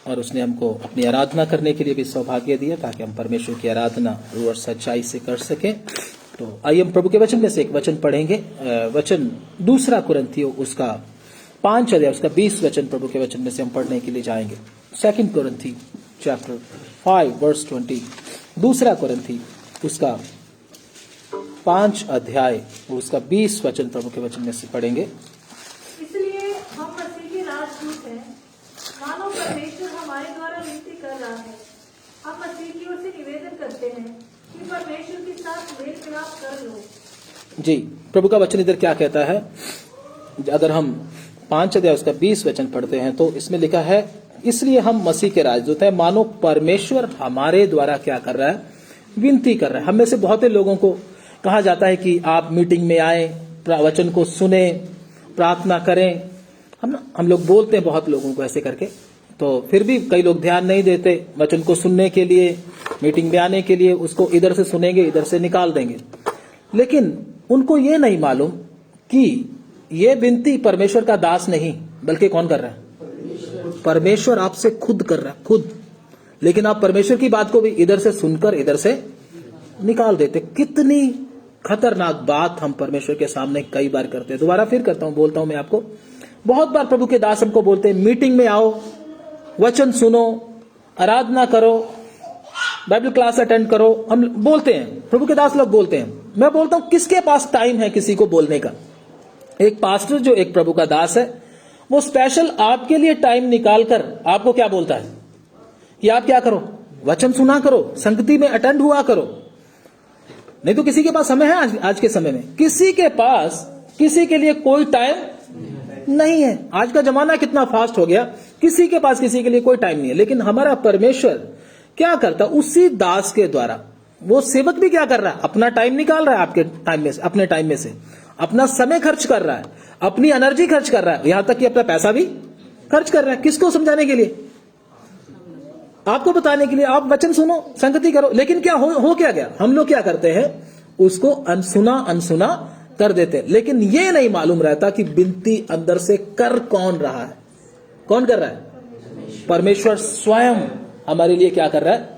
और उसने हमको अपनी आराधना करने के लिए भी सौभाग्य दिया ताकि हम परमेश्वर की आराधना रूह और सच्चाई से कर सकें। तो आइए हम प्रभु के वचन में से एक वचन पढ़ेंगे। वचन 2 कुरिन्थियों उसका 5 अध्याय उसका 20 वचन प्रभु के वचन में से हम पढ़ने के लिए जाएंगे। 2 कुरिन्थी चैप्टर 5 वर्स 20। 2 कुरिन्थी उसका 5 अध्याय उसका 20 वचन प्रभु के वचन में से पढ़ेंगे। इसलिए हम मसीह के राजदूत हैं, मानो परमेश्वर हमारे द्वारा विनती कर रहा है। हम मसीह की ओर से निवेदन करते हैं कि परमेश्वर के साथ मेल मिलाप कर लो। जी, प्रभु का वचन इधर क्या कहता है? अगर हम 5 अध्याय उसका 20 वचन पढ़ते हैं तो इसमें लिखा है, इसलिए हम मसीह के राजदूत हैं, मानो परमेश्वर हमारे द्वारा क्या कर रहा है? विनती कर रहा है। हम में से बहुत लोगों को कहा जाता है कि आप मीटिंग में आए, वचन को सुने, प्रार्थना करें। हम लोग बोलते हैं बहुत लोगों को ऐसे करके, तो फिर भी कई लोग ध्यान नहीं देते वचन को सुनने के लिए, मीटिंग में आने के लिए। उसको इधर से सुनेंगे, इधर से निकाल देंगे। लेकिन उनको ये नहीं मालूम कि ये विनती परमेश्वर का दास नहीं बल्कि कौन कर रहा है? परमेश्वर आपसे खुद कर रहा है, खुद। लेकिन आप परमेश्वर की बात को भी इधर से सुनकर इधर से निकाल देते। कितनी खतरनाक बात हम परमेश्वर के सामने कई बार करते हैं। दोबारा फिर करता हूं, बोलता हूं मैं आपको। बहुत बार प्रभु के दास हमको बोलते हैं, मीटिंग में आओ, वचन सुनो, आराधना करो, बाइबल क्लास अटेंड करो। हम बोलते हैं, प्रभु के दास लोग बोलते हैं। मैं बोलता हूं, किसके पास टाइम है किसी को बोलने का? एक पास्टर जो एक प्रभु का दास है, वो स्पेशल आपके लिए टाइम निकालकर आपको क्या बोलता है कि आप क्या करो? वचन सुना करो, संगति में अटेंड हुआ करो। नहीं तो किसी के पास समय है? आज के समय में किसी के पास किसी के लिए कोई टाइम नहीं है। आज का जमाना कितना फास्ट हो गया, किसी के पास किसी के लिए कोई टाइम नहीं है। लेकिन हमारा परमेश्वर क्या करता? उसी दास के द्वारा वो सेवक भी क्या कर रहा है? अपना टाइम निकाल रहा है, आपके टाइम में से, अपने टाइम में से अपना समय खर्च कर रहा है, अपनी एनर्जी खर्च कर रहा है, यहां तक कि अपना पैसा भी खर्च कर रहा है। किसको समझाने के लिए? आपको बताने के लिए। आप वचन सुनो, संगति करो। लेकिन क्या हो क्या गया? हम लोग क्या करते हैं? उसको अनसुना कर देते हैं। लेकिन ये नहीं मालूम रहता कि विनती अंदर से कर कौन रहा है। कौन कर रहा है? परमेश्वर स्वयं हमारे लिए क्या कर रहा है?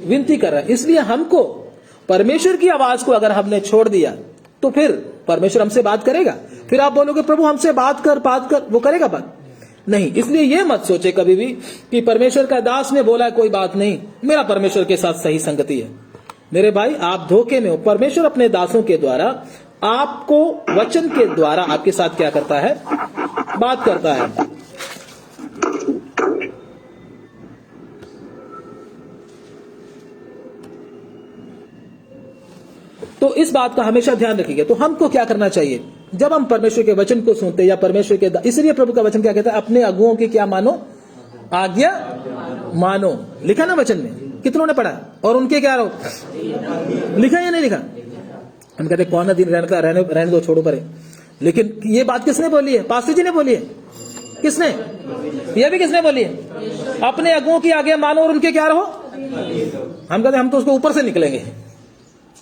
विनती कर रहा है। इसलिए हमको परमेश्वर की आवाज को अगर हमने छोड़ दिया तो फिर परमेश्वर हमसे बात करेगा? फिर आप बोलोगे प्रभु हमसे बात कर, वो करेगा बात? नहीं। इसलिए ये मत सोचे कभी भी कि परमेश्वर का दास ने बोला कोई बात नहीं, मेरा परमेश्वर के साथ सही संगति है। मेरे भाई, आप धोखे में हो। परमेश्वर अपने दासों के द्वारा आपको वचन के द्वारा आपके साथ क्या करता है? बात करता है। तो इस बात का हमेशा ध्यान रखिएगा। तो हमको क्या करना चाहिए जब हम परमेश्वर के वचन को सुनते हैं या परमेश्वर के, इसलिए प्रभु का वचन क्या कहता है? अपने अगुओं की क्या मानो? आज्ञा मानो। लिखा ना वचन में? कितनों ने पढ़ा? और उनके क्या रहो? लिखा या नहीं लिखा? हम कहते कौन दिन रहने दो, छोड़ो परे। लेकिन ये बात किसने बोली है? पास्टर जी ने बोली है। किसने? ये भी किसने बोली है? अपने अगुओं की आज्ञा मानो और उनके क्या रहो। हम कहते हम तो उसको ऊपर से निकलेंगे,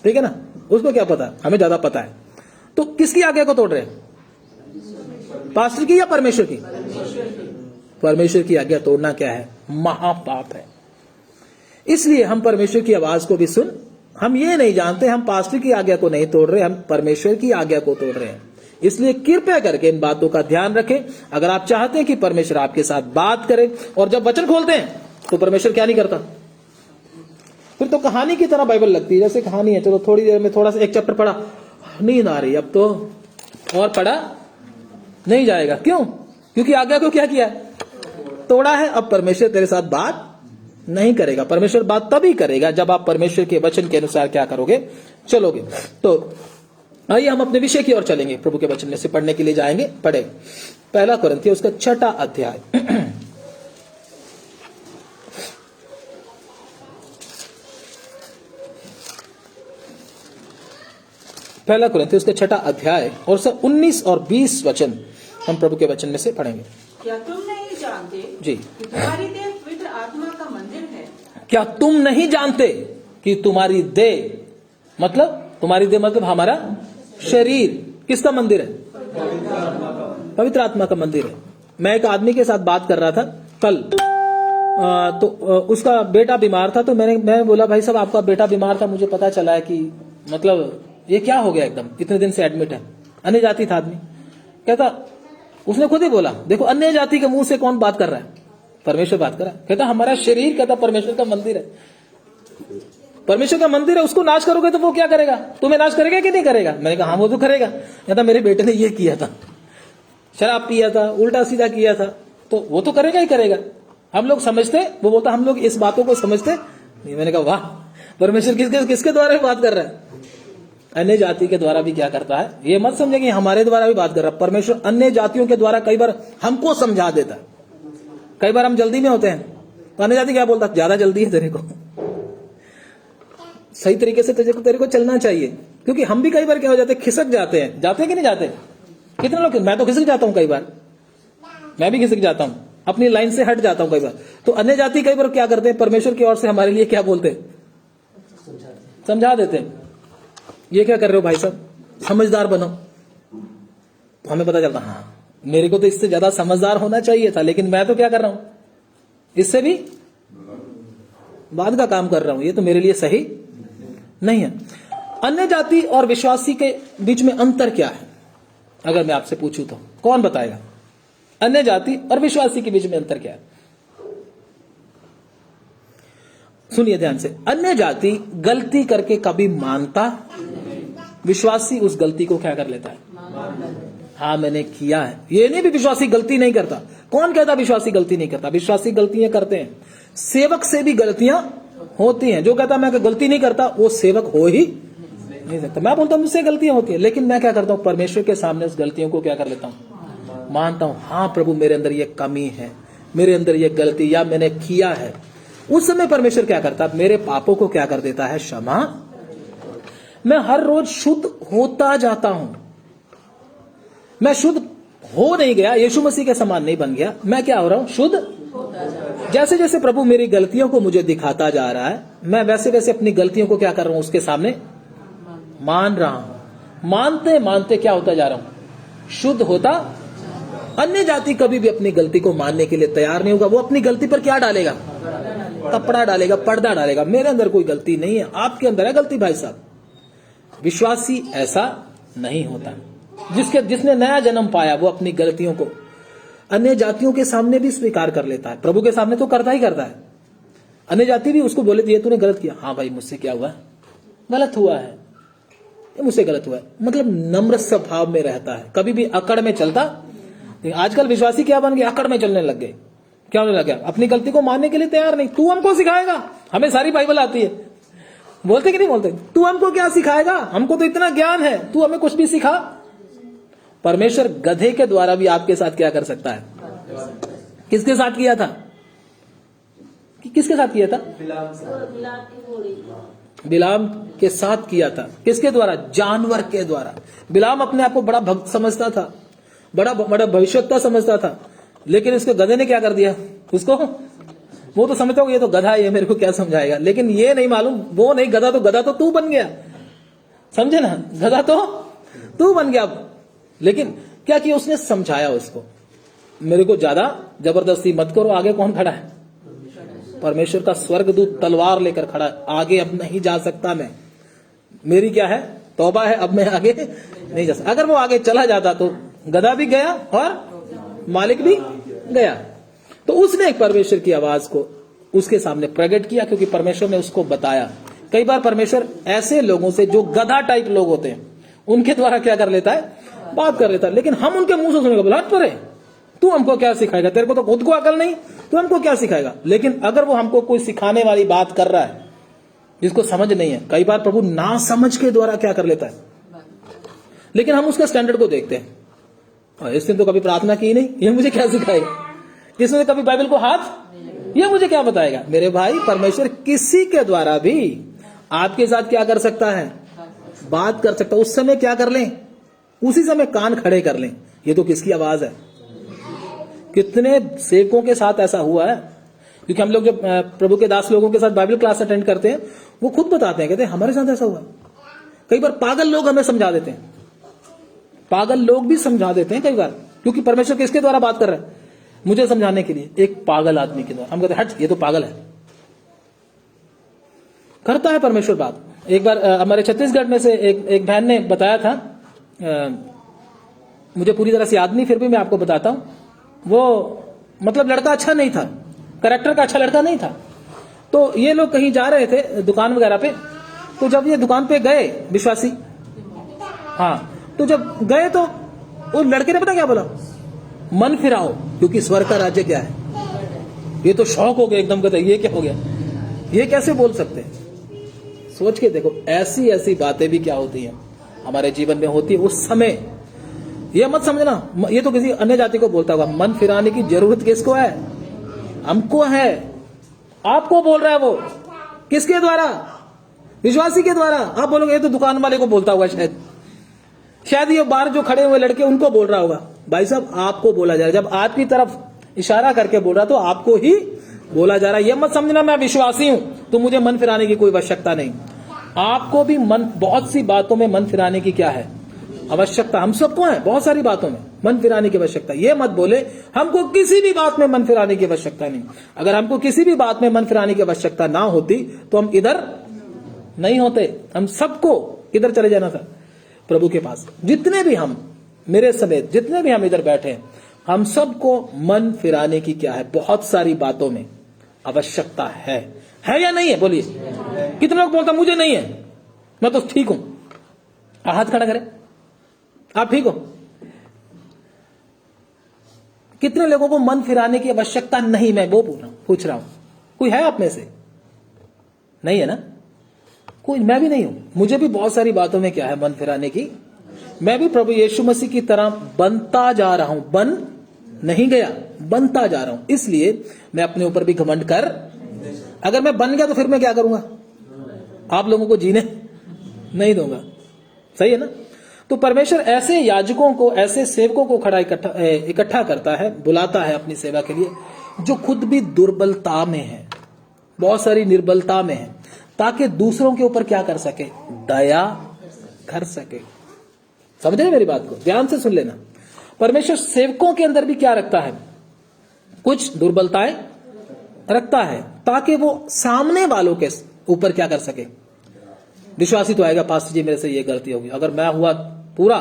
ठीक है ना? उसको क्या पता, हमें ज्यादा पता है। तो किसकी आज्ञा को तोड़ रहे हैं? पास्टर की या परमेश्वर की? परमेश्वर की आज्ञा तोड़ना क्या है? महापाप है। इसलिए हम परमेश्वर की आवाज को भी सुन, हम ये नहीं जानते, हम पास्टर की आज्ञा को नहीं तोड़ रहे, हम परमेश्वर की आज्ञा को तोड़ रहे हैं। इसलिए कृपया करके इन बातों का ध्यान रखें। अगर आप चाहते हैं कि परमेश्वर आपके साथ बात करे, और जब वचन खोलते हैं तो परमेश्वर क्या नहीं करता? फिर तो कहानी की तरह बाइबल लगती है। जैसे कहानी है, चलो थोड़ी देर में थोड़ा सा एक चैप्टर पढ़ा, नींद आ रही, अब तो और पढ़ा नहीं जाएगा। क्यों? क्योंकि आज्ञा को क्या किया? तोड़ा है। अब परमेश्वर तेरे साथ बात नहीं करेगा। परमेश्वर बात तभी करेगा जब आप परमेश्वर के वचन के अनुसार क्या करोगे? चलोगे। तो आइए हम अपने विषय की ओर चलेंगे। प्रभु के वचन में से पढ़ने के लिए जाएंगे। पढ़े 1 कुरिन्थियों उसका 6 अध्याय। 1 कुरिन्थियों उसका 6 अध्याय और 19 और 20 वचन हम प्रभु के वचन में से पढ़ेंगे। क्या तुम नहीं जानते जी कि तुम्हारी देह पवित्र आत्मा का मंदिर है? क्या तुम नहीं जानते कि तुम्हारी देह, मतलब तुम्हारी देह मतलब हमारा शरीर किसका मंदिर है? पवित्र आत्मा का मंदिर है। मैं एक आदमी के साथ बात कर रहा था कल, तो उसका बेटा बीमार था, तो मैं बोला भाई साहब आपका बेटा बीमार था, मुझे पता चला है कि मतलब ये क्या हो गया, एकदम इतने दिन से एडमिट है। अन्य जाति था आदमी। कहता, उसने खुद ही बोला, देखो अन्य जाति के मुंह से कौन बात कर रहा है? परमेश्वर बात कर रहा है। कहता हमारा शरीर, कहता परमेश्वर का मंदिर है, परमेश्वर का मंदिर है, उसको नाश करोगे तो वो क्या करेगा? तुम्हें नाश करेगा कि नहीं करेगा? मैंने कहा हाँ वो तो करेगा। कहता मेरे बेटे ने ये किया था, शराब पिया था, उल्टा सीधा किया था, तो वो तो करेगा ही करेगा। हम लोग समझते, वो बोलता हम लोग इस बातों को समझते नहीं। मैंने कहा वाह, परमेश्वर किसके द्वारा बात कर रहा है? अन्य जाति के द्वारा भी क्या करता है? ये मत समझे कि हमारे द्वारा भी बात कर रहा है। परमेश्वर अन्य जातियों के द्वारा कई बार हमको समझा देता है। कई बार हम जल्दी में होते हैं, तो अन्य जाति क्या बोलता है? ज्यादा जल्दी है तेरे को, सही तरीके से तेरे को चलना चाहिए। क्योंकि हम भी कई बार क्या हो जाते हैं, खिसक जाते हैं कि नहीं जाते? कितने लोग, मैं तो खिसक जाता हूं, कई बार मैं भी खिसक जाता हूं, अपनी लाइन से हट जाता हूं कई बार। तो अन्य जाति कई बार क्या करते हैं, परमेश्वर की ओर से हमारे लिए क्या बोलते हैं? समझा देते हैं, ये क्या कर रहे हो भाई साहब, समझदार बनो। तो हमें पता चलता हाँ मेरे को तो इससे ज्यादा समझदार होना चाहिए था, लेकिन मैं तो क्या कर रहा हूं, इससे भी बाद का काम कर रहा हूं, ये तो मेरे लिए सही नहीं है। अन्य जाति और विश्वासी के बीच में अंतर क्या है? अगर मैं आपसे पूछूं तो कौन बताएगा? अन्य जाति और विश्वासी के बीच में अंतर क्या है? सुनिए ध्यान से। अन्य जाति गलती करके कभी मानता, विश्वासी उस गलती को क्या कर लेता है? हाँ मैंने किया है। ये नहीं भी विश्वासी गलती नहीं करता। कौन कहता विश्वासी गलती नहीं करता? विश्वासी गलतियां करते हैं। सेवक से भी गलतियां होती हैं। जो कहता मैं गलती नहीं करता वो सेवक हो ही नहीं सकता। मैं बोलता हूं मुझसे गलतियां होती है, लेकिन मैं क्या करता हूं, परमेश्वर के सामने उस गलतियों को क्या कर लेता हूं, मानता हूं। हाँ प्रभु मेरे अंदर ये कमी है, मेरे अंदर ये गलती या मैंने किया है। उस समय परमेश्वर क्या करता है, मेरे पापों को क्या कर देता है, क्षमा। मैं हर रोज शुद्ध होता जाता हूं। मैं शुद्ध हो नहीं गया, यीशु मसीह के समान नहीं बन गया, मैं क्या हो रहा हूं, शुद्ध। जैसे जैसे प्रभु मेरी गलतियों को मुझे दिखाता जा रहा है, मैं वैसे वैसे अपनी गलतियों को क्या कर रहा हूं, उसके सामने मान रहा हूं। मानते मानते क्या होता जा रहा हूं, शुद्ध होता। अन्य जाति कभी भी अपनी गलती को मानने के लिए तैयार नहीं होगा। वो अपनी गलती पर क्या डालेगा, कपड़ा डालेगा, पर्दा डालेगा। मेरे अंदर कोई गलती नहीं है, आपके अंदर है गलती भाई साहब। विश्वासी ऐसा नहीं होता। जिसने नया जन्म पाया वो अपनी गलतियों को अन्य जातियों के सामने भी स्वीकार कर लेता है। प्रभु के सामने तो करता ही करता है। अन्य जाति भी उसको बोले ये तूने गलत किया, हाँ भाई मुझसे क्या हुआ, गलत हुआ है, ये मुझसे गलत हुआ है। मतलब नम्र स्वभाव में रहता है, कभी भी अकड़ में चलता। आजकल विश्वासी क्या बन गए, अकड़ में चलने लग गए। क्या होने लग गया, अपनी गलती को मानने के लिए तैयार नहीं। तू हमको सिखाएगा, हमें सारी बाइबल आती है, बोलते कि नहीं बोलते, तू हमको क्या सिखाएगा, हमको तो इतना ज्ञान है, तू हमें कुछ भी सिखा। परमेश्वर गधे के द्वारा भी आपके साथ क्या कर सकता है। किसके साथ किया था, किसके साथ किया था, बिलाम के साथ किया था। किसके द्वारा, जानवर के द्वारा। बिलाम अपने आप को बड़ा भक्त समझता था, बड़ा बड़ा भविष्यवक्ता समझता था, लेकिन इसको गधे ने क्या कर दिया, उसको वो तो समझता हो ये तो गधा है, ये मेरे को क्या समझाएगा। लेकिन ये नहीं मालूम, वो नहीं, गधा तो तू बन गया, समझे ना, गधा तो तू बन गया। लेकिन क्या किया उसने, समझाया उसको, मेरे को ज्यादा जबरदस्ती मत करो। आगे कौन खड़ा है, परमेश्वर का स्वर्गदूत तलवार लेकर खड़ा है, आगे अब नहीं जा सकता मैं, मेरी क्या है, तौबा है, अब मैं आगे नहीं जा सकता। अगर वो आगे चला जाता तो गधा भी गया और मालिक भी गया। तो उसने एक परमेश्वर की आवाज को उसके सामने प्रकट किया, क्योंकि परमेश्वर ने उसको बताया। कई बार परमेश्वर ऐसे लोगों से जो गधा टाइप लोग होते हैं उनके द्वारा क्या कर लेता है, बात कर लेता है। लेकिन हम उनके मुंह से सुनेगा, बोला हट परे, तू हमको क्या सिखाएगा, तेरे को तो खुद को अकल नहीं, तू हमको क्या सिखाएगा। लेकिन अगर वो हमको कोई सिखाने वाली बात कर रहा है जिसको समझ नहीं है, कई बार प्रभु ना समझ के द्वारा क्या कर लेता है, लेकिन हम उसके स्टैंडर्ड को देखते हैं, और इसने तो कभी प्रार्थना की नहीं, ये मुझे क्या सिखाएगा, इसने कभी बाइबल को हाथ, ये मुझे क्या बताएगा। मेरे भाई, परमेश्वर किसी के द्वारा भी आपके साथ क्या कर सकता है, बात कर सकता है। उस समय क्या कर लें, उसी समय कान खड़े कर लें। ये तो किसकी आवाज है। कितने सेवकों के साथ ऐसा हुआ है, क्योंकि हम लोग जब प्रभु के दास लोगों के साथ बाइबल क्लास अटेंड करते हैं, वो खुद बताते हैं, कहते हैं हमारे साथ ऐसा हुआ। कई बार पागल लोग हमें समझा देते हैं, पागल लोग भी समझा देते हैं कई बार, क्योंकि परमेश्वर किसके द्वारा बात कर रहा है, मुझे समझाने के लिए, एक पागल आदमी के द्वारा। हम कहते हैं हट, ये तो पागल है। करता है परमेश्वर बात। एक बार हमारे छत्तीसगढ़ में से एक बहन ने बताया था, मुझे पूरी तरह से याद नहीं, फिर भी मैं आपको बताता हूं। वो मतलब लड़का अच्छा नहीं था, कैरेक्टर का अच्छा लड़का नहीं था। तो ये लोग कहीं जा रहे थे दुकान वगैरह पे, तो जब ये दुकान पे गए विश्वासी, हाँ, तो जब गए तो वो लड़के ने पता क्या बोला, मन फिराओ क्योंकि स्वर्ग का राज्य क्या है। ये तो शौक हो गया एकदम, कहते ये क्या हो गया, ये कैसे बोल सकते हैं। सोच के देखो, ऐसी ऐसी बातें भी क्या होती हैं हमारे जीवन में होती है उस समय। ये मत समझना ये तो किसी अन्य जाति को बोलता होगा। मन फिराने की जरूरत किसको है? हमको है। आपको बोल रहा है वो, किसके द्वारा? विश्वासी के द्वारा। आप बोलोगे ये तो दुकान वाले को बोलता होगा, शायद ये बाहर जो खड़े हुए लड़के उनको बोल रहा होगा। भाई साहब, आपको बोला जा रहा है। जब आपकी तरफ इशारा करके बोल रहा तो आपको ही बोला जा रहा है। ये मत समझना मैं विश्वासी हूं तो मुझे मन फिराने की कोई आवश्यकता नहीं। आपको भी मन, बहुत सी बातों में मन फिराने की क्या है? आवश्यकता। हम सबको है, बहुत सारी बातों में मन फिराने की आवश्यकता। ये मत बोले हमको किसी भी बात में मन फिराने की आवश्यकता नहीं। अगर हमको किसी भी बात में मन फिराने की आवश्यकता ना होती तो हम इधर नहीं होते। हम सबको इधर चले जाना था, प्रभु के पास। जितने भी हम, मेरे समेत जितने भी हम इधर बैठे हैं, हम सबको मन फिराने की क्या है? बहुत सारी बातों में आवश्यकता है या नहीं है? बोलिए। कितने लोग बोलते मुझे नहीं है, मैं तो ठीक हूं। हाथ खड़ा करें, आप ठीक हो? कितने लोगों को मन फिराने की आवश्यकता नहीं? मैं वो पूछ रहा हूं। कोई है आप में से? नहीं है ना कोई? मैं भी नहीं हूं। मुझे भी बहुत सारी बातों में क्या है? मन फिराने की। मैं भी प्रभु यीशु मसीह की तरह बनता जा रहा हूं। बन नहीं गया, बनता जा रहा हूं। इसलिए मैं अपने ऊपर भी घमंड कर, अगर मैं बन गया तो फिर मैं क्या करूंगा? आप लोगों को जीने नहीं दूंगा। सही है ना? तो परमेश्वर ऐसे याजकों को, ऐसे सेवकों को खड़ा इकट्ठा करता है, बुलाता है अपनी सेवा के लिए, जो खुद भी दुर्बलता में है, बहुत सारी निर्बलता में है, ताकि दूसरों के ऊपर क्या कर सके? दया कर सके। समझे मेरी बात को? ध्यान से सुन लेना। परमेश्वर सेवकों के अंदर भी क्या रखता है? कुछ दुर्बलताएं रखता है, ताकि वो सामने वालों के ऊपर क्या कर सके? विश्वासी तो आएगा, पास्टर जी मेरे से ये गलती होगी। अगर मैं हुआ पूरा,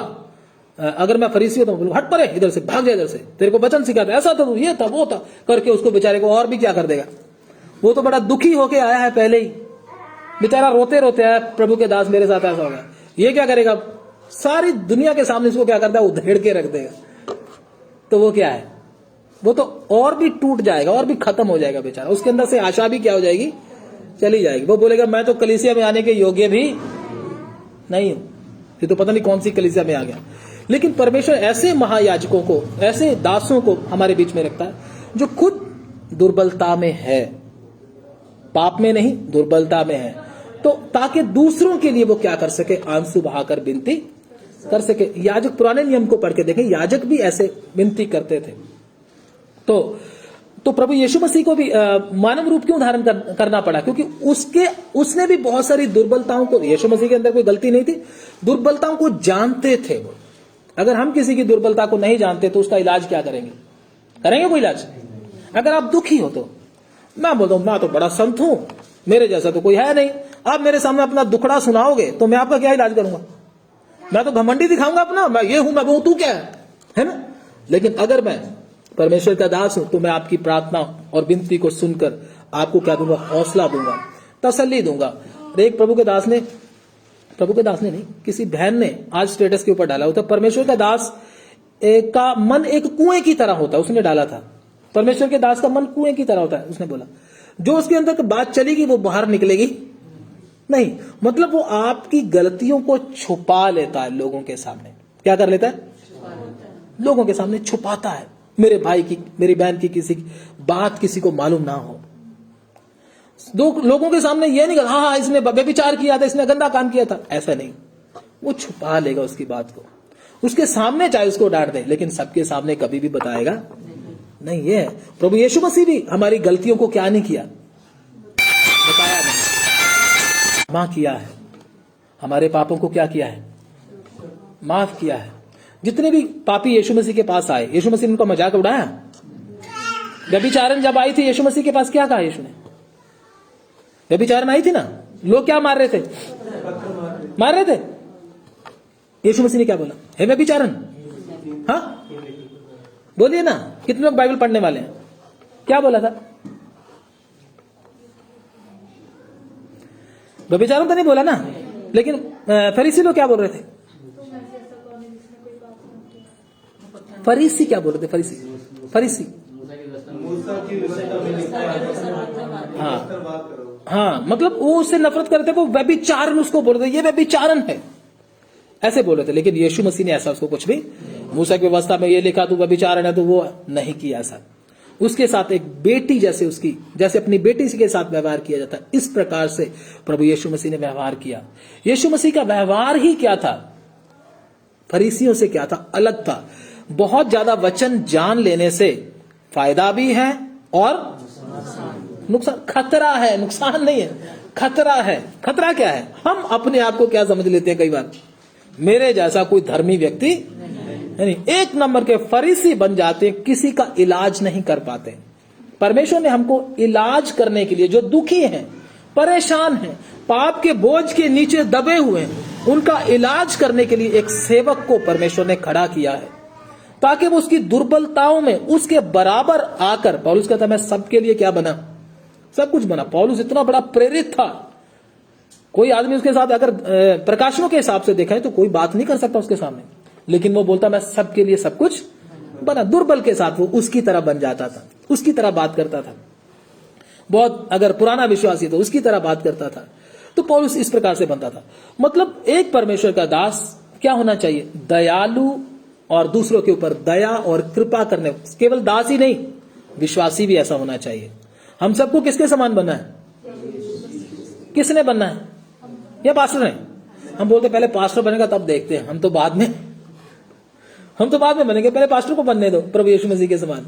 अगर मैं फरीसी हूं तो बोलूं हट परे, इधर से भाग जा, इधर से, तेरे को वचन सिखाता, ऐसा था, ये था, वो था करके उसको बेचारे को और भी क्या कर देगा। वो तो बड़ा दुखी होके आया है, पहले ही बेचारा रोते रोते आया, प्रभु के दास मेरे साथ ऐसा हो गया। ये क्या करेगा? सारी दुनिया के सामने इसको क्या करता है? उधेड़ के रख देगा। तो वो क्या है? वो तो और भी टूट जाएगा, और भी खत्म हो जाएगा बेचारा। उसके अंदर से आशा भी क्या हो जाएगी? चली जाएगी। वो बोलेगा मैं तो कलीसिया में आने के योग्य भी नहीं हूं, ये तो पता नहीं कौन सी कलीसिया में आ गया। लेकिन परमेश्वर ऐसे महायाजकों को, ऐसे दासों को हमारे बीच में रखता है जो खुद दुर्बलता में है, पाप में नहीं, दुर्बलता में है, तो ताकि दूसरों के लिए वो क्या कर सके? आंसू बहाकर विनती कर सके। याजक, पुराने नियम को पढ़ के देखें, याजक भी ऐसे विनती करते थे। तो प्रभु यीशु मसीह को भी मानव रूप क्यों धारण करना पड़ा? क्योंकि उसने भी बहुत सारी दुर्बलताओं को, यीशु मसीह के अंदर कोई गलती नहीं थी, दुर्बलताओं को जानते थे वो। अगर हम किसी की दुर्बलता को नहीं जानते तो उसका इलाज क्या करेंगे? करेंगे कोई इलाज? अगर आप दुखी हो तो मैं बोलता हूं मैं तो बड़ा संत हूं, मेरे जैसा तो कोई है नहीं। आप मेरे सामने अपना दुखड़ा सुनाओगे तो मैं आपका क्या इलाज करूंगा? मैं तो घमंडी दिखाऊंगा अपना, मैं ये हूं, मैं वो, तू क्या है ना? लेकिन अगर मैं परमेश्वर का दास हूं तो मैं आपकी प्रार्थना और विनती को सुनकर आपको क्या दूंगा? हौसला दूंगा, तसल्ली दूंगा। एक प्रभु के दास ने नहीं, किसी बहन ने आज स्टेटस के ऊपर डाला होता, परमेश्वर का दास का मन एक कुएं की तरह होता है, उसने डाला था। परमेश्वर के दास का मन कुएं की तरह होता है। उसने बोला जो उसके अंदर बात चलेगी वो बाहर निकलेगी नहीं। मतलब वो आपकी गलतियों को छुपा लेता है लोगों के सामने। क्या कर लेता है? लोगों के सामने छुपाता है। मेरे भाई की, मेरी बहन की किसी की बात किसी को मालूम ना हो। लोगों के सामने ये नहीं कहा हाँ इसने व्यभिचार किया था, इसने गंदा काम किया था, ऐसा नहीं। वो छुपा लेगा उसकी बात को, उसके सामने चाहे उसको डांट दे, लेकिन सबके सामने कभी भी बताएगा नहीं। ये है प्रभु यीशु मसीह भी हमारी गलतियों को क्या नहीं किया? बताया नहीं, क्षमा किया है। हमारे पापों को क्या किया है? माफ किया है। जितने भी पापी यीशु मसीह के पास आए, यीशु मसीह ने उनका मजाक उड़ाया? व्यभिचारण जब आई थी यीशु मसीह के पास, क्या कहा यीशु ने? व्यभिचारण आई थी ना, लोग क्या मार रहे थे? मार रहे थे। यीशु मसीह ने क्या बोला? है व्यभिचारण? हाँ बोलिए ना, कितने लोग बाइबल पढ़ने वाले हैं? क्या बोला था? व्यभिचारण तो नहीं बोला ना, लेकिन फरीसी लोग क्या बोल रहे थे? फरीसी क्या बोल रहे थे? फरीसी हाँ, मतलब वो उससे नफरत करते थे, वो व्यभिचारण उसको बोल रहे थे, ये व्यभिचारण है, ऐसे बोल रहे थे। लेकिन यीशु मसीह ने ऐसा उसको कुछ भी, मूसा की व्यवस्था में ये लिखा तो व्यभिचारण है, तो वो नहीं किया ऐसा। उसके साथ एक बेटी जैसे उसकी, जैसे अपनी बेटी के साथ व्यवहार किया जाता है, इस प्रकार से प्रभु यीशु मसीह ने व्यवहार किया। यीशु मसीह का व्यवहार ही क्या था? फरीसियों से क्या था? अलग था। बहुत ज्यादा वचन जान लेने से फायदा भी है और नुकसान, खतरा है, नुकसान नहीं है, खतरा है। खतरा क्या है? हम अपने आप को क्या समझ लेते हैं कई बार, मेरे जैसा कोई धर्मी व्यक्ति नहीं, एक नंबर के फरीसी बन जाते हैं, किसी का इलाज नहीं कर पाते। परमेश्वर ने हमको इलाज करने के लिए, जो दुखी हैं, परेशान हैं, पाप के बोझ के नीचे दबे हुए हैं, उनका इलाज करने के लिए एक सेवक को परमेश्वर ने खड़ा किया है, ताकि वो उसकी दुर्बलताओं में उसके बराबर आकर, पौलुस कहता मैं सबके लिए क्या बना? सब कुछ बना। पौलुस इतना बड़ा प्रेरित था, कोई आदमी उसके साथ अगर प्रकाशनों के हिसाब से देखा है तो कोई बात नहीं कर सकता उसके सामने, लेकिन वो बोलता मैं सबके लिए सब कुछ बना। दुर्बल के साथ वो उसकी तरह बन जाता था, उसकी तरह बात करता था। बहुत अगर पुराना विश्वासी तो उसकी तरह बात करता था। तो पौलुस इस प्रकार से बनता था। मतलब एक परमेश्वर का दास क्या होना चाहिए? दयालु और दूसरों के ऊपर दया और कृपा करने। केवल दास ही नहीं, विश्वासी भी ऐसा होना चाहिए। हम सबको किसके समान बनना है? किसने बनना है? या पास्टर ने? हम बोलते पहले पास्टर बनेगा तब देखते हैं, हम तो बाद में बनेंगे, पहले पास्टर को बनने दो प्रभु यीशु मसीह के समान।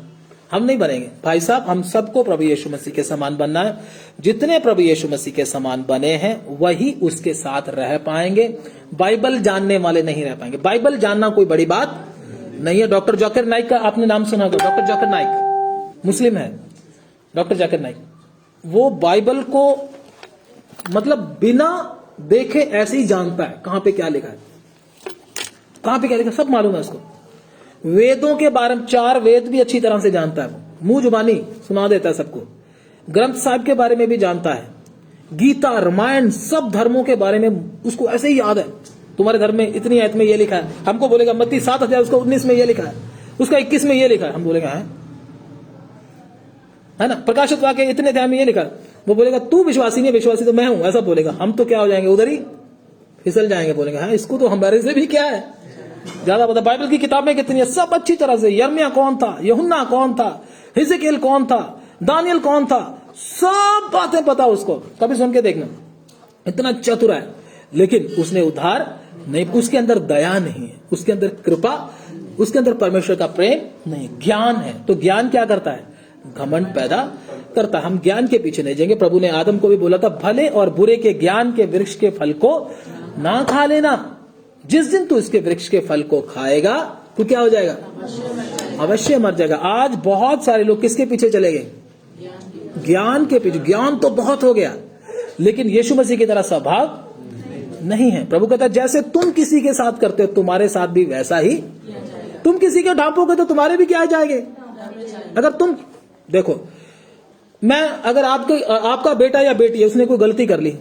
हम नहीं बनेंगे भाई साहब, हम सबको प्रभु यीशु मसीह के समान बनना है। जितने प्रभु यीशु मसीह के समान बने हैं वही उसके साथ रह पाएंगे। बाइबल जानने वाले नहीं रह पाएंगे। बाइबल जानना कोई बड़ी बात नहीं है। डॉक्टर जाकिर नाइक का आपने नाम सुना होगा। डॉक्टर जाकिर नाइक मुस्लिम है। डॉक्टर जाकिर नाइक वो बाइबल को मतलब बिना देखे ऐसे ही जानता है, कहां पे क्या लिखा है, कहां पे क्या लिखा सब मालूम है उसको। वेदों के बारे में 4 वेद भी अच्छी तरह से जानता है, मुंह जुबानी सुना देता है सबको। ग्रंथ साहिब के बारे में भी जानता है, गीता, रामायण, सब धर्मों के बारे में उसको ऐसे ही याद है। तुम्हारे धर्म में इतनी आयत में ये लिखा है, हमको बोलेगा मत्ती 7 अध्याय उसका 19 में ये लिखा है, उसका 21 में ये लिखा है, हम बोलेगा है ना। प्रकाशित वाक्य इतने अध्याय में ये लिखा है, वो बोलेगा तू विश्वासी नहीं, विश्वासी तो मैं हूं, ऐसा बोलेगा। हम तो क्या हो जाएंगे, उधर ही फिसल जाएंगे, बोलेंगे हाँ इसको तो हमारे से भी क्या है ज्यादा पता। बाइबल की किताबें कितनी है, सब अच्छी तरह से, यिर्मयाह कौन था, यूहन्ना कौन था, हिजकियेल कौन था, दानियल कौन था, सब बातें पता उसको। कभी सुन के देखना, इतना चतुर है। लेकिन उसने उद्धार नहीं, उसके अंदर दया नहीं है, उसके अंदर कृपा, उसके अंदर परमेश्वर का प्रेम नहीं। ज्ञान है तो ज्ञान क्या करता है, घमंड पैदा करता। हम ज्ञान के पीछे नहीं जाएंगे। प्रभु ने आदम को भी बोला था भले और बुरे के ज्ञान के वृक्ष के फल को ना खा लेना, जिस दिन तू इसके वृक्ष के फल को खाएगा तो क्या हो जाएगा, अवश्य मर जाएगा। आज बहुत सारे लोग किसके पीछे चले गए, ज्ञान के पीछे। ज्ञान तो बहुत हो गया, लेकिन यीशु मसीह की तरह स्वभाव नहीं है। प्रभु कहता है जैसे तुम किसी के साथ करते हो तुम्हारे साथ भी वैसा ही, तुम किसी के ढांपोगे तो तुम्हारे भी क्या आ जाएंगे। अगर तुम देखो, मैं अगर आपका बेटा या बेटी है, उसने कोई गलती कर ली,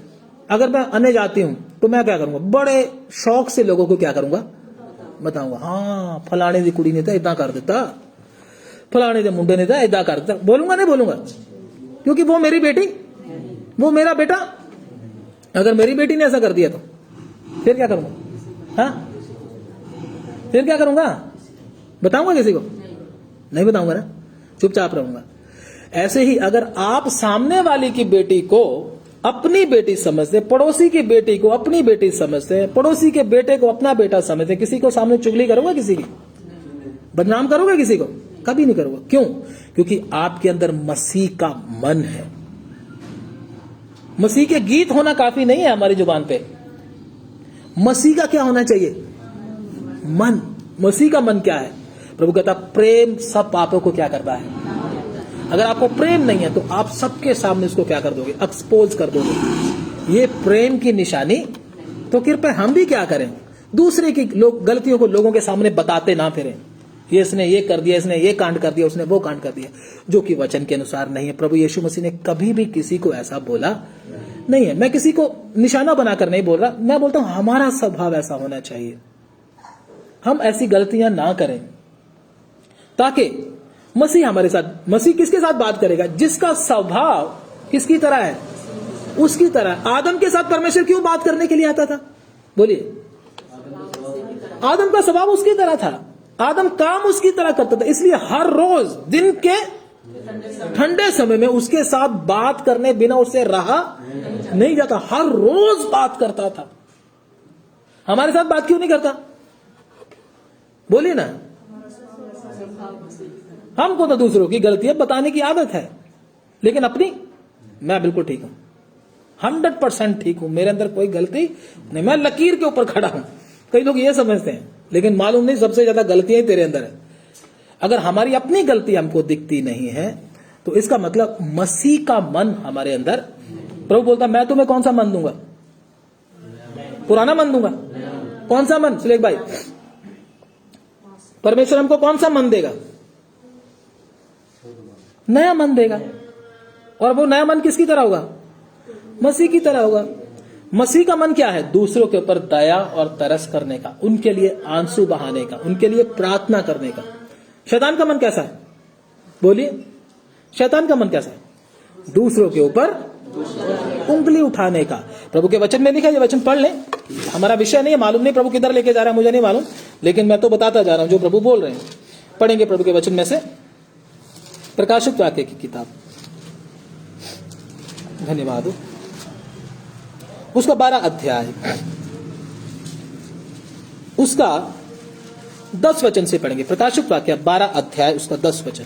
अगर मैं आने जाती हूं तो मैं क्या करूंगा, बड़े शौक से लोगों को क्या करूंगा, बताऊंगा हाँ फलाने दी कुड़ी ने था इतना कर देता, फलाने दे मुंडे ने था इतना कर देता। बोलूंगा नहीं बोलूंगा, क्योंकि वो मेरी बेटी, वो मेरा बेटा। अगर मेरी बेटी ने ऐसा कर दिया तो फिर क्या करूंगा, हाँ फिर क्या करूंगा, बताऊंगा किसी को, नहीं बताऊंगा ना, चुपचाप रहूंगा। ऐसे ही अगर आप सामने वाली की बेटी को अपनी बेटी समझते, पड़ोसी की बेटी को अपनी बेटी समझते, पड़ोसी के बेटे को अपना बेटा समझते, किसी को सामने चुगली करोगे, किसी की बदनाम करोगे, किसी को कभी नहीं करोगे। क्यों? क्योंकि आपके अंदर मसीह का मन है। मसीह के गीत होना काफी नहीं है हमारी जुबान पे, मसीह का क्या होना चाहिए, मन। मसीह का मन क्या है? प्रभु कहता प्रेम सब पापों को क्या करता है, अगर आपको प्रेम नहीं है तो आप सबके सामने उसको क्या कर दोगे, एक्सपोज कर दोगे। ये प्रेम की निशानी। तो कृपया हम भी क्या करें, दूसरे की गलतियों को लोगों के सामने बताते ना फिरें, ये इसने ये कर दिया, इसने ये कांड कर दिया, उसने वो कांड कर दिया, जो कि वचन के अनुसार नहीं है। प्रभु यीशु मसीह ने कभी भी किसी को ऐसा बोला नहीं है। मैं किसी को निशाना बनाकर नहीं बोल रहा, मैं बोलता हूं हमारा स्वभाव ऐसा होना चाहिए, हम ऐसी गलतियां ना करें, ताकि मसीह हमारे साथ, मसीह किसके साथ बात करेगा, जिसका स्वभाव किसकी तरह है, उसकी तरह। आदम के साथ परमेश्वर क्यों बात करने के लिए आता था, बोलिए। आदम का स्वभाव उसकी तरह था, आदम काम उसकी तरह करता था, इसलिए हर रोज दिन के ठंडे समय में उसके साथ बात करने बिना उससे रहा नहीं जाता, हर रोज बात करता था। हमारे साथ बात क्यों नहीं करता, बोलिए ना। हमको तो दूसरों की गलतियां बताने की आदत है, लेकिन अपनी, मैं बिल्कुल ठीक हूं, 100% ठीक हूं, मेरे अंदर कोई गलती नहीं, मैं लकीर के ऊपर खड़ा हूं। कई लोग ये समझते हैं, लेकिन मालूम नहीं सबसे ज्यादा गलतियां ही तेरे अंदर है। अगर हमारी अपनी गलती हमको दिखती नहीं है तो इसका मतलब मसीह का मन हमारे अंदर। प्रभु बोलता मैं तुम्हें कौन सा मन दूंगा, पुराना मन दूंगा। कौन सा मन, सुलेख भाई, परमेश्वर हमको कौन सा मन देगा, नया मन देगा। और वो नया मन किसकी तरह होगा, मसीह की तरह होगा। मसीह का मन क्या है, दूसरों के ऊपर दया और तरस करने का, उनके लिए आंसू बहाने का, उनके लिए प्रार्थना करने का। शैतान का मन कैसा है, बोलिए, शैतान का मन कैसा है, दूसरों के ऊपर उंगली उठाने का। प्रभु के वचन में लिखा है, ये वचन पढ़ लें, हमारा विषय नहीं है, मालूम नहीं प्रभु किधर लेके जा रहा है, मुझे नहीं मालूम, लेकिन मैं तो बताता जा रहा हूं जो प्रभु बोल रहे हैं। पढ़ेंगे प्रभु के वचन में से प्रकाशित वाक्य की किताब, धन्यवाद, उसका 12 अध्याय, उसका 10 वचन से पढ़ेंगे। प्रकाशित वाक्य 12 अध्याय, उसका 10 वचन।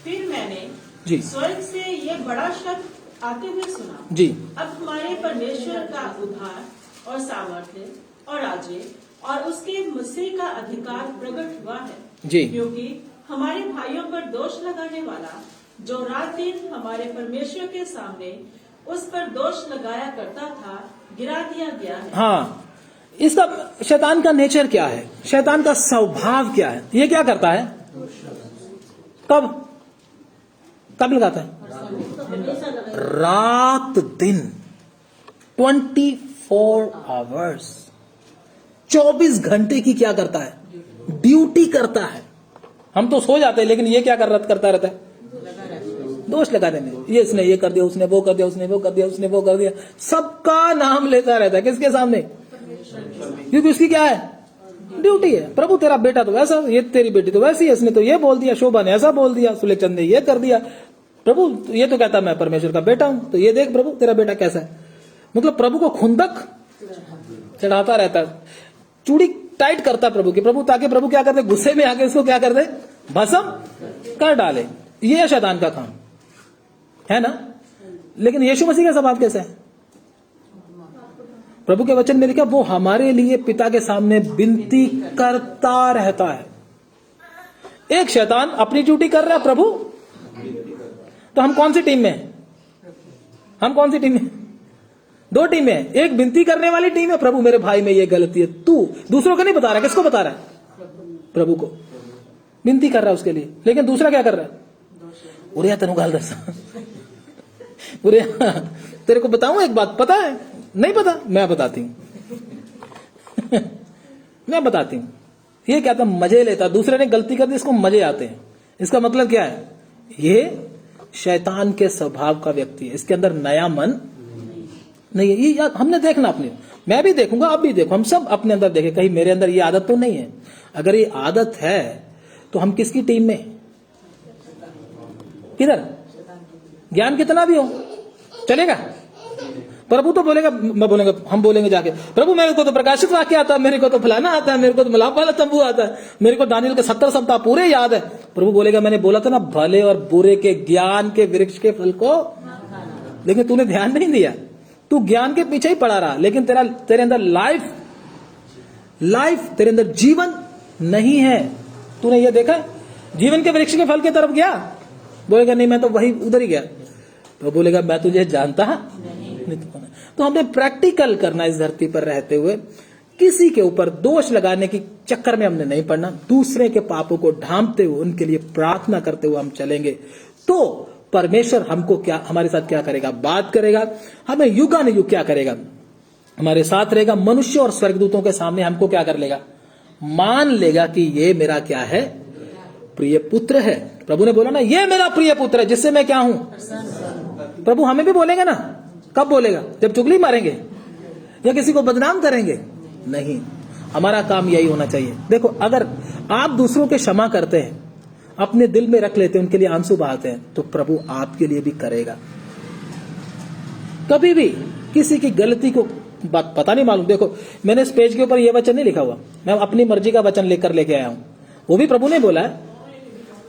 फिर मैंने जी स्वर्ग से ये बड़ा शब्द आते हुए सुना, जी, अब हमारे परमेश्वर का उद्धार और सामर्थ्य और राज्य और उसके मसीह का अधिकार प्रकट हुआ है जी, क्योंकि हमारे भाइयों पर दोष लगाने वाला, जो रात दिन हमारे परमेश्वर के सामने उस पर दोष लगाया करता था, गिरा दिया गया है। हाँ, इसका शैतान का नेचर क्या है, शैतान का स्वभाव क्या है, ये क्या करता है, कब कब लगाता है, रात दिन, 24 आवर्स, 24 घंटे की क्या करता है, ड्यूटी करता है। हम तो सो जाते हैं, लेकिन ये क्या करता रहता है, दोष लगा देने, ये इसने ये कर दिया, उसने वो कर दिया, उसने वो कर दिया, उसने वो कर दिया, सबका नाम लेता रहता है। किसके सामने, क्योंकि उसकी क्या है, ड्यूटी है। प्रभु तेरा बेटा तो वैसा, ये तेरी बेटी तो वैसी है, इसने तो ये बोल दिया, शोभा ने ऐसा बोल दिया, सुलेखचंद ने ये कर दिया। प्रभु ये तो कहता मैं परमेश्वर का बेटा हूं, तो ये देख प्रभु तेरा बेटा कैसा है। मतलब प्रभु को खुंदक चढ़ाता रहता है, चूड़ी टाइट करता प्रभु की, प्रभु ताकि प्रभु क्या करते, गुस्से में आके इसको क्या कर दे, भस्म कर डाले। ये है शैतान का काम, है ना। लेकिन यीशु मसीह का स्वभाव कैसा है, प्रभु के वचन में लिखा, वो हमारे लिए पिता के सामने विनती करता रहता है। एक शैतान अपनी ड्यूटी कर रहा है, प्रभु, तो हम कौन सी टीम में हैं? हम कौन सी टीम में? 2 टीमें हैं, एक विनती करने वाली टीम है, प्रभु मेरे भाई में ये गलती है, तू दूसरों को नहीं बता रहा, किसको बता रहा है, प्रभु को विनती कर रहा है उसके लिए। लेकिन दूसरा क्या कर रहा है, उरे तेनू गाल दसा, उरे तेरे को बताऊं एक बात, पता है, नहीं पता, मैं बताती हूं मैं बताती हूं। ये क्या था, मजे लेता, दूसरे ने गलती कर दी, इसको मजे आते हैं। इसका मतलब क्या है, ये शैतान के स्वभाव का व्यक्ति है, इसके अंदर नया मन नहीं है। ये हमने देखना अपने, मैं भी देखूंगा, आप भी देखो, हम सब अपने अंदर देखें, कहीं मेरे अंदर ये आदत तो नहीं है। अगर ये आदत है तो हम किसकी टीम में, किधर, ज्ञान कितना भी हो चलेगा। प्रभु तो बोलेगा, मैं बोलेंगे, हम बोलेंगे जाके, प्रभु मेरे को तो प्रकाशित वाक्य आता है, मेरे को तो फलाना आता है, मेरे को तो मिलाप वाला तंबू आता है, मेरे को दानियल के 70 सप्ताह पूरे याद है। प्रभु बोलेगा, मैंने बोला था ना, भले और बुरे के ज्ञान के वृक्ष के फल को, लेकिन तूने ध्यान नहीं दिया, तू ज्ञान के पीछे ही पड़ा रहा, लेकिन तेरे अंदर लाइफ तेरे अंदर जीवन नहीं है। तूने ये देखा, जीवन के वृक्ष के फल की तरफ गया, बोलेगा नहीं मैं तो वही उधर ही गया, तो बोलेगा मैं तुझे जानता नहीं। तो हमें प्रैक्टिकल करना इस धरती पर रहते हुए, किसी के ऊपर दोष लगाने की चक्कर में हमने नहीं पड़ना। दूसरे के पापों को ढांपते हुए उनके लिए प्रार्थना करते हुए हम चलेंगे तो परमेश्वर हमको क्या, हमारे साथ क्या करेगा, बात करेगा, हमें युगानुयुग क्या करेगा, हमारे साथ रहेगा। मनुष्य और स्वर्गदूतों के सामने हमको क्या कर लेगा, मान लेगा कि ये मेरा क्या है, प्रिय पुत्र है। प्रभु ने बोला ना, ये मेरा प्रिय पुत्र है जिससे मैं क्या हूं। प्रभु हमें भी बोलेगा ना, कब बोलेगा, जब चुगली मारेंगे या किसी को बदनाम करेंगे? नहीं, हमारा काम यही होना चाहिए। देखो, अगर आप दूसरों के क्षमा करते हैं, अपने दिल में रख लेते हैं, उनके लिए आंसू बहाते हैं, तो प्रभु आपके लिए भी करेगा। कभी भी किसी की गलती को बात पता नहीं मालूम, देखो मैंने इस पेज के ऊपर यह वचन नहीं लिखा हुआ, मैं अपनी मर्जी का वचन लेकर लेके आया हूं, वो भी प्रभु ने बोला है,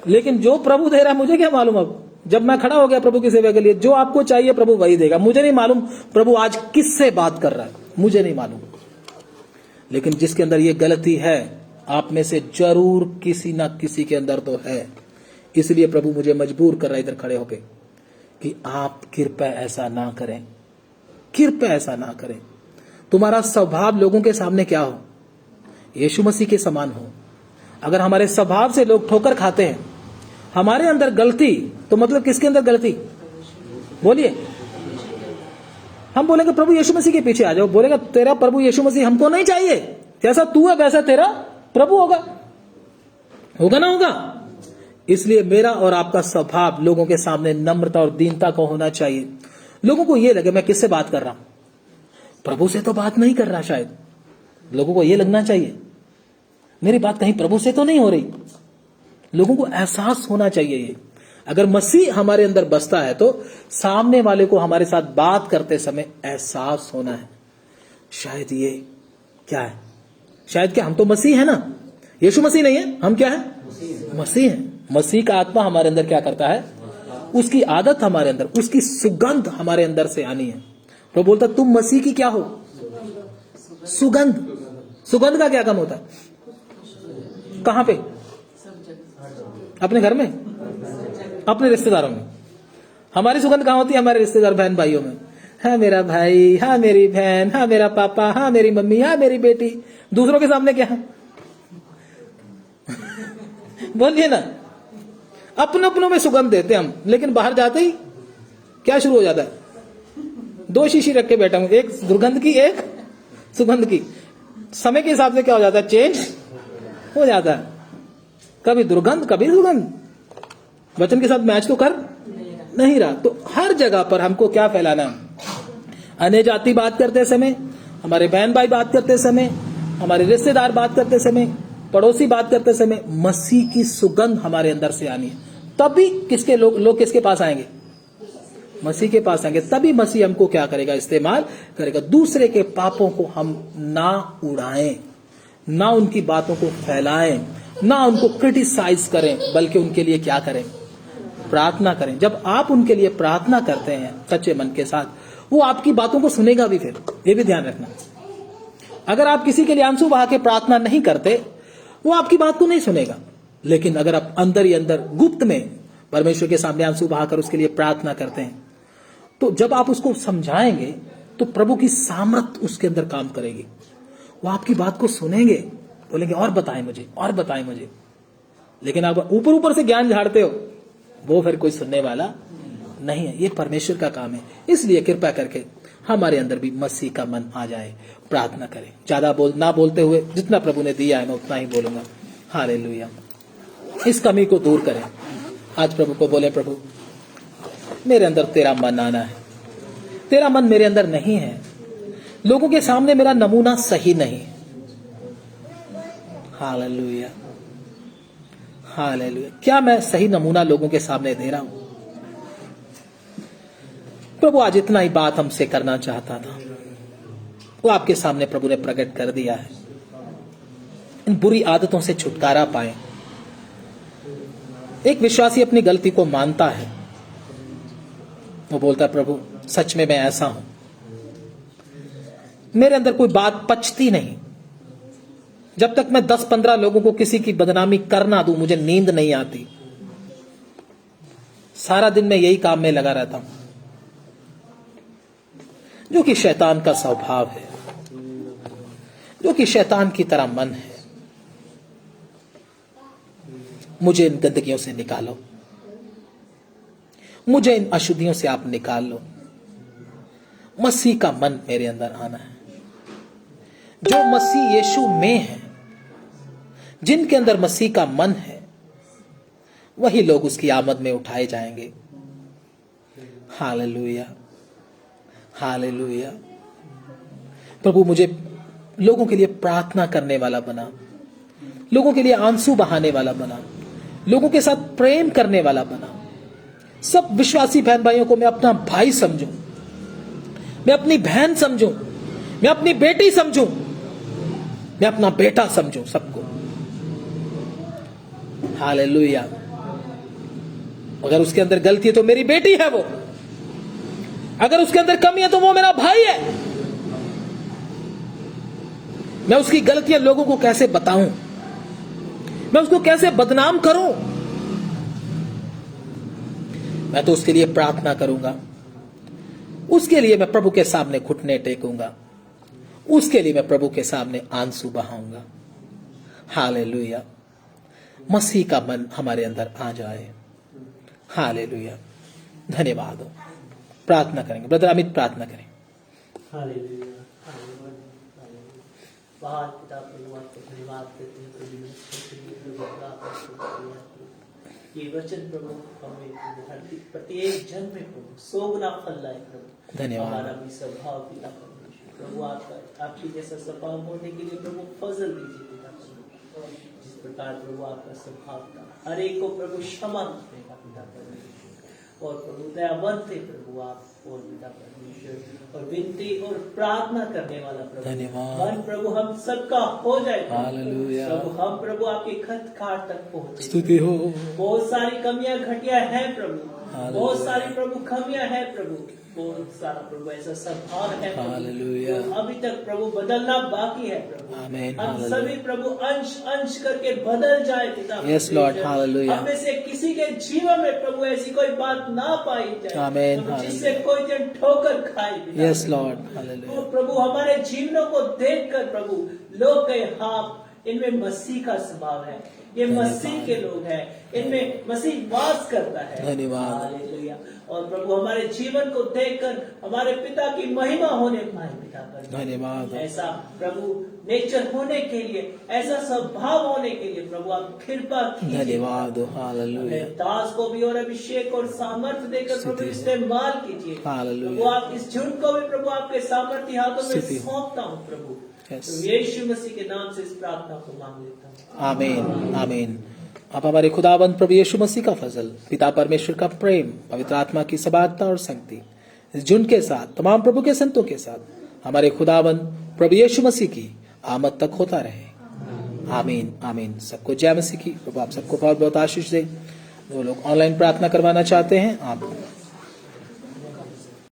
लेकिन जो प्रभु दे रहा है मुझे क्या मालूम। अब जब मैं खड़ा हो गया प्रभु की सेवा के लिए, जो आपको चाहिए प्रभु वही देगा। मुझे नहीं मालूम प्रभु आज किससे बात कर रहा है, मुझे नहीं मालूम, लेकिन जिसके अंदर ये गलती है, आप में से जरूर किसी ना किसी के अंदर तो है। इसलिए प्रभु मुझे मजबूर कर रहा है इधर खड़े होके कि आप कृपया ऐसा ना करें, कृपया ऐसा ना करें। तुम्हारा स्वभाव लोगों के सामने क्या हो, यीशु मसीह के समान हो। अगर हमारे स्वभाव से लोग ठोकर खाते हैं, हमारे अंदर गलती, तो मतलब किसके अंदर गलती, बोलिए। हम बोलेंगे प्रभु यीशु मसीह के पीछे आ जाओ, बोलेगा तेरा प्रभु यीशु मसीह हमको नहीं चाहिए, जैसा तू है वैसा तेरा प्रभु होगा, होगा ना होगा। इसलिए मेरा और आपका स्वभाव लोगों के सामने नम्रता और दीनता का होना चाहिए। लोगों को यह लगे मैं किससे बात कर रहा हूं, प्रभु से तो बात नहीं कर रहा। शायद लोगों को यह लगना चाहिए मेरी बात कहीं प्रभु से तो नहीं हो रही। लोगों को एहसास होना चाहिए ये। अगर मसीह हमारे अंदर बसता है तो सामने वाले को हमारे साथ बात करते समय एहसास होना है, शायद ये क्या है, शायद क्या हम तो मसीह है ना, यीशु मसीह नहीं है, हम क्या है, मसीह है। मसीह का आत्मा हमारे अंदर क्या करता है, उसकी आदत हमारे अंदर, उसकी सुगंध हमारे अंदर से आनी है। तो बोलता तुम मसीह की क्या हो, सुगंध। सुगंध का क्या काम होता है, कहां पे, अपने घर में, अपने रिश्तेदारों में। हमारी सुगंध कहां होती है, हमारे रिश्तेदार बहन भाइयों में। हाँ मेरा भाई, हाँ मेरी बहन, हाँ मेरा पापा, हाँ मेरी मम्मी, हाँ मेरी बेटी। दूसरों के सामने क्या है बोलिए ना, अपने अपनों में सुगंध देते हम, लेकिन बाहर जाते ही क्या शुरू हो जाता है, दो शीशी रख के बैठा हूं, एक दुर्गंध की एक सुगंध की। समय के हिसाब से क्या हो जाता है, चेंज हो जाता है, कभी दुर्गंध कभी सुगंध, वचन के साथ मैच तो कर नहीं रहा। तो हर जगह पर हमको क्या फैलाना है, अन्य जाति बात करते समय, हमारे बहन भाई बात करते समय, हमारे रिश्तेदार बात करते समय, पड़ोसी बात करते समय, मसीह की सुगंध हमारे अंदर से आनी है। तभी किसके लोग किसके पास आएंगे, मसीह के पास आएंगे। तभी मसीह हमको क्या करेगा, इस्तेमाल करेगा। दूसरे के पापों को हम ना उड़ाएं, ना उनकी बातों को फैलाएं, ना उनको क्रिटिसाइज करें, बल्कि उनके लिए क्या करें, प्रार्थना करें। जब आप उनके लिए प्रार्थना करते हैं सच्चे मन के साथ, वो आपकी बातों को सुनेगा भी। फिर ये भी ध्यान रखना, अगर आप किसी के लिए आंसू बहा के प्रार्थना नहीं करते, वो आपकी बात को नहीं सुनेगा। लेकिन अगर आप अंदर ही अंदर गुप्त में परमेश्वर के सामने आंसू बहाकर उसके लिए प्रार्थना करते हैं, तो जब आप उसको समझाएंगे तो प्रभु की सामर्थ उसके अंदर काम करेगी। वो आपकी बात को सुनेंगे, बोलेंगे और बताएं मुझे, और बताएं मुझे। लेकिन आप ऊपर ऊपर से ज्ञान झाड़ते हो, वो फिर कोई सुनने वाला नहीं है। ये परमेश्वर का काम है। इसलिए कृपा करके हमारे अंदर भी मसीह का मन आ जाए, प्रार्थना करें। ज्यादा ना बोलते हुए, जितना प्रभु ने दिया है मैं उतना ही बोलूंगा। हालेलुया। इस कमी को दूर करें। आज प्रभु को बोले, प्रभु मेरे अंदर तेरा मन आना है। तेरा मन मेरे अंदर नहीं है, लोगों के सामने मेरा नमूना सही नहीं। Hallelujah, hallelujah. क्या मैं सही नमूना लोगों के सामने दे रहा हूं? प्रभु आज इतना ही बात हमसे करना चाहता था, वो आपके सामने प्रभु ने प्रकट कर दिया है। इन बुरी आदतों से छुटकारा पाए। एक विश्वासी अपनी गलती को मानता है, वो बोलता है प्रभु सच में मैं ऐसा हूं, मेरे अंदर कोई बात पचती नहीं। जब तक मैं 10-15 लोगों को किसी की बदनामी करना दूं, मुझे नींद नहीं आती। सारा दिन मैं यही काम में लगा रहता हूं, जो कि शैतान का स्वभाव है, जो कि शैतान की तरह मन है। मुझे इन गंदगियों से निकालो, मुझे इन अशुद्धियों से आप निकाल लो। मसीह का मन मेरे अंदर आना है। जो मसीह यीशु में है, जिनके अंदर मसीह का मन है, वही लोग उसकी आमद में उठाए जाएंगे। Hallelujah, hallelujah. प्रभु मुझे लोगों के लिए प्रार्थना करने वाला बना, लोगों के लिए आंसू बहाने वाला बना, लोगों के साथ प्रेम करने वाला बना। सब विश्वासी बहन भाइयों को मैं अपना भाई समझूं, मैं अपनी बहन समझूं, मैं अपनी बेटी समझूं, मैं अपना बेटा समझूं सबको। हालेलुया। अगर उसके अंदर गलती है तो मेरी बेटी है वो, अगर उसके अंदर कमी है तो वो मेरा भाई है। मैं उसकी गलतियां लोगों को कैसे बताऊं, मैं उसको कैसे बदनाम करूं? मैं तो उसके लिए प्रार्थना करूंगा, उसके लिए मैं प्रभु के सामने घुटने टेकूंगा, उसके लिए मैं प्रभु के सामने आंसू बहाऊंगा। हालेलुया। मसीह का मन हमारे अंदर आ जाए। हालेलुया। धन्यवाद हो। प्रार्थना करेंगे, ब्रदर अमित प्रार्थना करें। हालेलुया, हालेलुया, महान पिता प्रभु आपको धन्यवाद देते हैं प्रभु ये वचन प्रभु हमें प्रत्येक जन में प्रभु 100 गुना फल लाए प्रभु। धन्यवाद। हमारा भी स्वभाव पिता प्रभु आपकी जैसा स्वभाव होने के लिए प्रभु फजल दीजिए पिता प्रभु। जिस प्रकार प्रभु आपका स्वभाव था, हर एक को प्रभु क्षमा करने का पिता प्रभु, और प्रभु दयावंत थे प्रभु आप, और पिता परमेश्वर और विनती और प्रार्थना करने वाला प्रभु। धन्यवाद। मन प्रभु हम सबका हो जाए हालेलुया। प्रभु। हम प्रभु आपके खत खाट तक पहुंचे। स्तुति हो। बहुत सारी कमियां घटिया हैं प्रभु, हालेलुया। बहुत सारी प्रभु कमियां हैं प्रभु, बहुत सारा प्रभु ऐसा स्वभाव है प्रभु, हालेलुया। जो अभी तक प्रभु बदलना बाकी है प्रभु। आमीन। हम हालेलुया। सभी प्रभु अंश अंश करके बदल जाए पिता। Yes, Lord. हालेलुया। हम में से किसी के जीवन में प्रभु ऐसी कोई बात ना पाई जाए आमीन। प्रभु, जिससे कोई जन ठोकर खाए पिता। Yes Lord. हालेलुया। तो प्रभु हमारे जीवनों को देखकर प्रभु लोग कहे हाँ इनमें मसीह का स्वभाव है, ये मसीह के लोग हैं, इनमें मसीह वास करता है। धन्यवाद। हालेलुया। और प्रभु हमारे जीवन को देखकर हमारे पिता की महिमा होने पाए पिता पर। धन्यवाद। ऐसा प्रभु नेचर होने के लिए, ऐसा स्वभाव होने के लिए प्रभु आप कृपा कीजिए। धन्यवाद। हालेलुया। दास को भी और अभिषेक और सामर्थ्य देकर प्रभु स्तुति। इस्तेमाल कीजिए हालेलुया। प्रभु। आप इस झुंड को भी प्रभु आपके सामर्थ्य हाथों में स्तुति। सौंपता हूँ प्रभु। Yes. तो यीशु मसीह के नाम से इस प्रार्थना को मांग लेता हूँ। आमीन, आमीन। आप हमारे खुदावंद प्रभु यीशु मसीह का फजल, पिता परमेश्वर का प्रेम, पवित्र आत्मा की सबादता और संगति इस झुंड के साथ, तमाम प्रभु के संतों के साथ, हमारे खुदावंद प्रभु यीशु मसीह की आमद तक होता रहे। आमीन, आमीन। सबको जय मसीह की। प्रभु आप सबको बहुत बहुत आशीष दे। जो लोग ऑनलाइन प्रार्थना करवाना चाहते हैं, आप